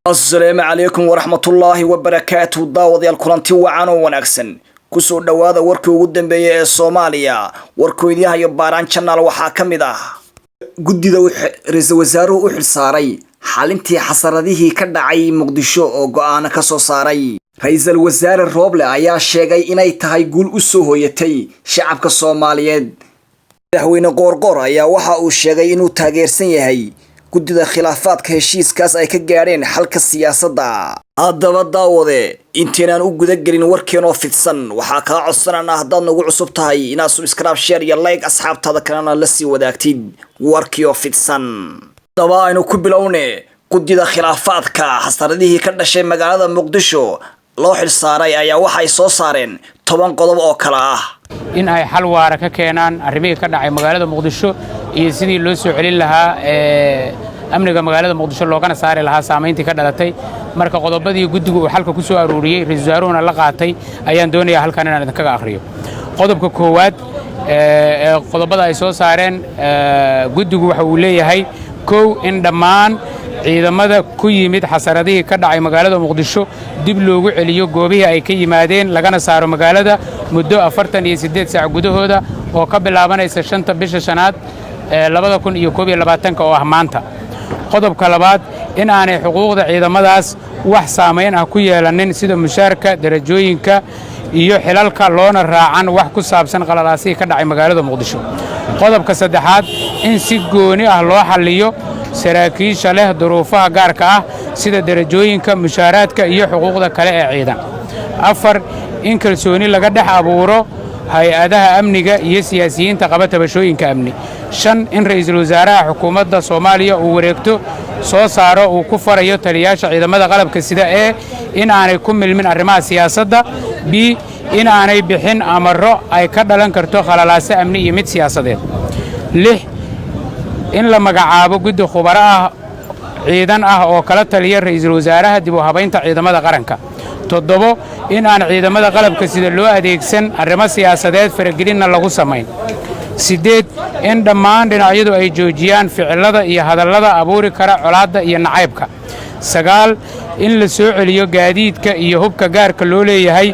السلام عليكم ورحمة الله وبركاته. داود الكلانتي وعانو وناكسن كسو دوادا وركو قدن بيه الصوماليا وركو إذيها يباران شنال وحاكمدا قد دا رئيس وزارو وحل ساري حالنتي حصرديه كدعي مقدشو او قوانا كسو ساري رئيس الوزار الروبلة ايا شيغي إناي تهي قول أسوهو يتي شعبك الصوماليين دحوين قورقور ايا وحا او شيغي إنو تاقيرسن يهي gudida khilaafaadka heshiiskaas ay ka gaareen xalka siyaasadda haddaba daawade intaanaan u guda gelin warkeen oo fidsan waxa ka codsanana haddaad nagu cusub tahay inaad subscribe share iyo like asxaabtada kalena la sii wadaagtid warkii oo fidsan daba aynu ku bilownay gudida khilaafaadka xasradihii ka dhashay magaalada Muqdisho loo xil saaray ayaa waxay soo saareen 10 qodob oo kala ah in ay xal waara ka keenaan arrimihii ka dhacay magaalada Muqdisho iyo sidii loo soo celin lahaa amniga magaalada Muqdisho loogana saari lahaa saameyntii ka dhalatay marka qodobadii guddigu uu xalka ku soo aruuriyay ra'iisul wasaaruhuna la qaatay ayaan doonayaa halkan inaan idin kaga akhriyo qodobka koowaad qodobada ay soo saareen guddigu waxa uu leeyahay kow in dhammaan ciidamada ku yimid xasaradihii ka dhacay magaalada Muqdisho dib loogu celiyo goobihii ay ka yimaadeen lagana saaro magaalada muddo 48 saac gudahooda oo ka bilaabanaysa 5 bisha shanaad 2021 oo ah maanta qodobka labaad in aanay xuquuqda ciidamadaas wax saameyn ah ku yeelanin sida mushaarka darajooyinka iyo xilalka loona raacan wax ku saabsan qalalaasii ka dhacay magaalada Muqdisho qodobka saddexaad in si gooni ah loo xalliyo saraakiisha leh duruufaha gaarka ah sida darajooyinka mushaaraadka iyo xuquuqda kale ee ciidan afar in kalsooni laga dhex abuuro hay-adaha amniga iyo siyaasiyiinta qaba tabashooyinka amni shan in ra'iisul wasaaraha xukuumadda Soomaaliya uu wareegto soo saaro uu ku farayo taliyaasha ciidamada qalabka sida ee in aanay ku milmin arrimaha siyaasadda b in aanay bixin amaro ay ka dhalan karto khalalaase amni iyo mid siyaasadeed lix in la magacaabo guddi khubaro ah ciidan ah oo kala taliya ra'iisul wasaaraha dib u habaynta ciidamada qaranka toddobo in aan ciidamada qalabka sida loo adeegsan arrimo siyaasadeed faragelinna lagu sameyn sideed in dhammaan dhinacyadu ay joojiyaan ficilada iyo hadallada abuuri kara colaadda iyo nacaybka sagaal in la soo celiyo gaadiidka iyo hubka gaarka loo leeyahay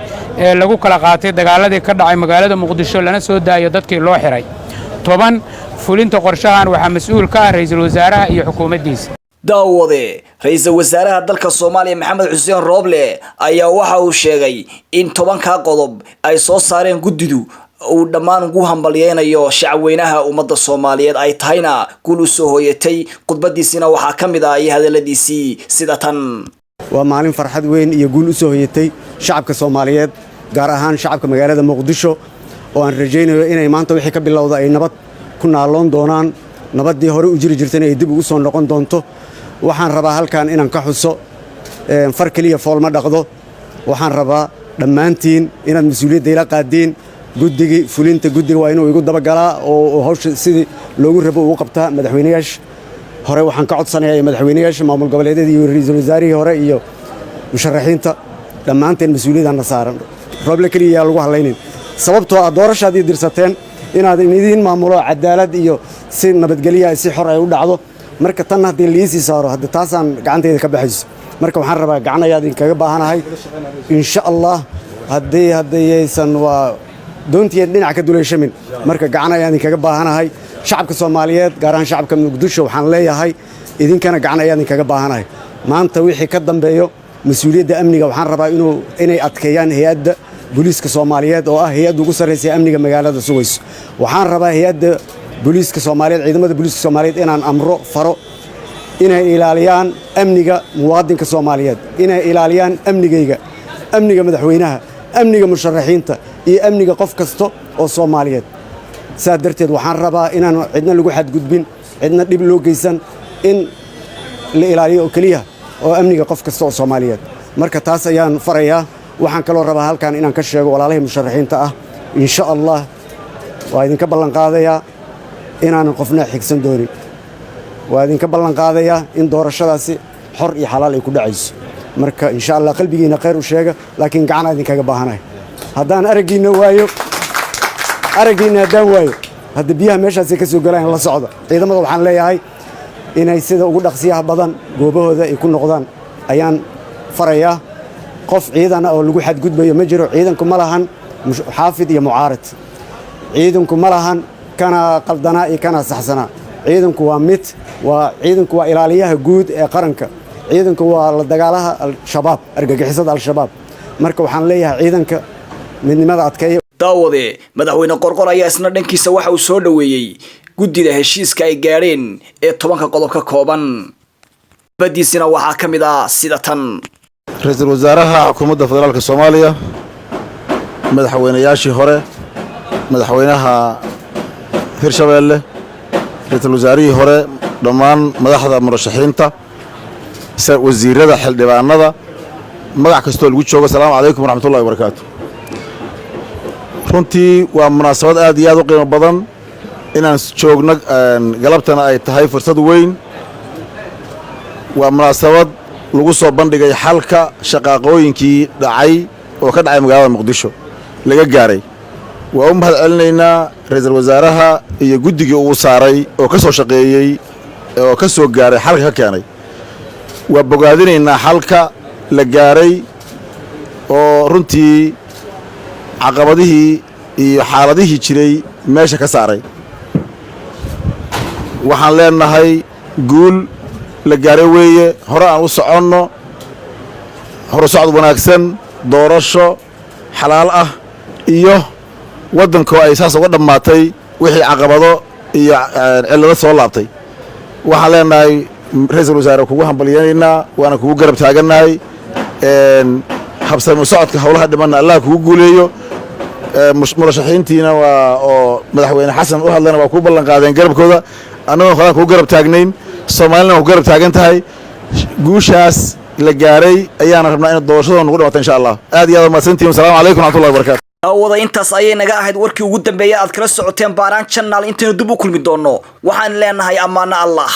ee lagu kala qaatay dagaaladii ka dhacay magaalada Muqdisho lana soo daayo dadkii loo xiray toban fulinta qorshahan waxaa mas'uul ka ah ra'iisul wasaaraha iyo xukuumaddiisa daawade ra'iisul wasaaraha dalka Soomaaliya Maxamed Xuseen Roble ayaa waxa uu sheegay in 10 qodob ay soo saareen guddidu uu dhammaan ugu hambalyeeyo shacabweynaha ummadda Soomaaliyeed ay tahayna guul u soo hooyatay khudbadiisina waxa kamid ah ay hadaladiisii sida tan waa maalin farxad weyn iyo guul u soo hooyatay shacabka Soomaaliyeed gaar ahaan shacabka magaalada Muqdisho oo aan rajaynayo inay maanta wixii ka bilowda ay nabad ku naaloon doonaan nabadii hore u jiri jirtay ay dib ugu soo noqon doonto waxaan rabaa halkan inaan ka xuso far kaliya foolma dhaqdo waxaan rabaa dhammaantiin inaad mas'uuliyadda ila qaadeen guddiga fulinta guddiga waa inuu igu daba galaa oo hawsha sidii loogu rabo ugu qabtaa madaxweynayaasha hore waxaan ka codsanayaa madaxweynayaasha maamul goboleedyada iyo ra'iisul wasaarihii hore iyo musharaxiinta dhammaanteen mas'uuliyadana saaran Roble kaliya lagu halaynin sababtoo ah doorashadii dirsateen inaad idin maamulo cadaalad iyo si nabadgelyo si xor ay u dhacdo marka tan hadii liisi saaro hadda taasaan gacantayda ka baxayso marka waxaan rabaa gacanayaad in kaga baahanahay insha Allah hadaysan waa doontii dhinac ka duleeshamin marka gacanayaad in kaga baahanahay shacabka Soomaaliyeed gaar ahaan shacabka Muqdisho waxaan leeyahay idinkana gacanayaad in kaga baahanahay maanta wixii ka dambeeyo mas'uuliyadda amniga waxaan rabaa inay adkeeyaan hay'adda booliiska Soomaaliyeed oo ah hay'adda ugu sareysa amniga magaalada Suways waxaan rabaa hay'adda booliiska Soomaaliyeed ciidamada booliiska Soomaaliyeed inaan amro faro inay ilaaliyaan amniga muwaadinka Soomaaliyeed inay ilaaliyaan amnigayga amniga madaxweynaha amniga musharaxiinta iyo amniga qof kasta oo Soomaaliyeed saadarteed waxaan rabaa inaan cidna lagu xadgudbin cidna dib loo geysan in la ilaaliyo kaliya oo amniga qof kasta oo Soomaaliyeed marka taas ayaan farayaa waxaan kaloo rabaa halkan inaan ka sheego walaalahay musharaxiinta ah insha Allah waa idinka ballan qaadayaa inaan qofna xigsan doonin waa idinka ballan qaadayaa in doorashadaasi xor iyo xalaal ay ku dhacayso marka insha Allah qalbigiina khayr u sheega laakiin gacana idinkaga baahanahay haddaan aragiina waayo hadda biyaha meeshaas ka soo galaan la socda ciidamada waxaan leeyahay inay sida ugu dhaqsiyaha badan goobahooda ay ku noqdaan ayaan farayaa qof ciidan oo lagu xadgudbayo ma jiro ciidanku ma lahan xaafid iyo mucaarid ciidanku ma lahan kana qaldanaa iyo kana saxsanaa ciidanku waa mid ciidanku waa ilaaliyaha guud ee qaranka ciidanku waa la dagaalaha al-shabaab argagixisada al-shabaab marka waxaan leeyahay ciidanka midnimada adkeeya daawade madaxweyne qorqor ayaa isna dhankiisa waxa uu soo dhaweeyay guddida heshiiska ay gaareen ee 10 qodob ka kooban badiisina waxaa ka mid ah sida tan ra'iisul wasaaraha xukuumadda federaalka Soomaaliya madaxweynayaashii hore madaxweynaha Hirshabeelle ra'iisul wasaarihii hore dhammaan madaxda murashaxiinta wasiirada xildhibaanada magac kasto lagu joogo salaamu calaykum waraxmatullaahi wabarakaatuh runtii waa munaasabad aad iyo aad u qiimo badan inaan joogno galabtana ay tahay fursad weyn waa munaasabad lagu soo bandhigay xalka shaqaaqooyinkii dhacay oo ka dhacay magaalada Muqdisho laga gaaray waa u mahad celinaynaa ra'iisul wasaaraha iyo guddigii uu saaray oo ka soo shaqeeyay oo ka soo gaaray xalka ka keenay waa bogaadinaynaa xalka la gaaray oo runtii caqabadihii iyo xaaladihii jiray meesha ka saaray waxaan leenahay guul la gaaray weeye hore aan u soconno hore socod wanaagsan doorasho xalaal ah iyo waddankoo ay saas uga dhammaatay wixii caqabado iyo cillado soo laabtay waxaan leenahay ra'iisul wasaare kugu hambalyeynaa waana kugu garab taagannahay habsami socodka howlaha dhimanna Allah kugu guuleeyo murashaxiintiina waa oo madaxweyne xasan u hadlayna waa ku ballan qaadeen garabkooda annagoo horaan kugu garab taagnayn Soomaalina ku garab taagan tahay guushaas la gaaray ayaana rabnaa in doorashada nagu dhamato insha Allah aad iyo aad mahadsantiin salaamu calaykum waraxmatullaahi wabarakaatuh daawada intaas ayay naga ahayd warkii ugu dambeeyay aad kala socoteen Baaraan Channel intaanu dib u kulmi doono waxaan leenahay amaana Allah